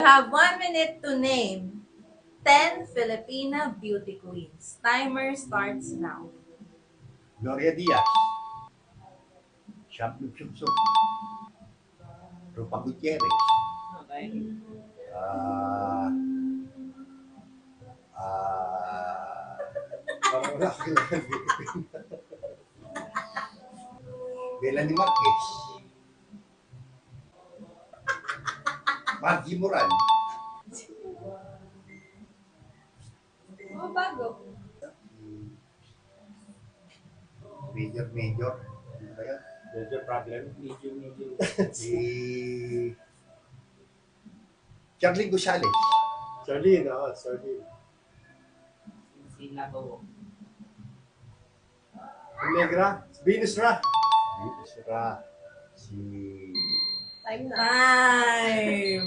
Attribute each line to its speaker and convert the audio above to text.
Speaker 1: You have 1 minute to name 10 Filipina beauty queens. Timer starts now.
Speaker 2: Gloria Diaz, Champ Chupso, Rupa Gutierrez,
Speaker 1: Okay.
Speaker 2: ah, ah, parang wala akong Melanie Marquez, Margie Moran,
Speaker 1: Oh, bago.
Speaker 2: Major, ano ba yan?
Speaker 3: Major problem. Medium.
Speaker 2: Si Charlie Gonzalez,
Speaker 3: Charlene, Charlene.
Speaker 1: Sila ko.
Speaker 3: Negra. Venus Ra.
Speaker 2: Isra, si
Speaker 1: Time.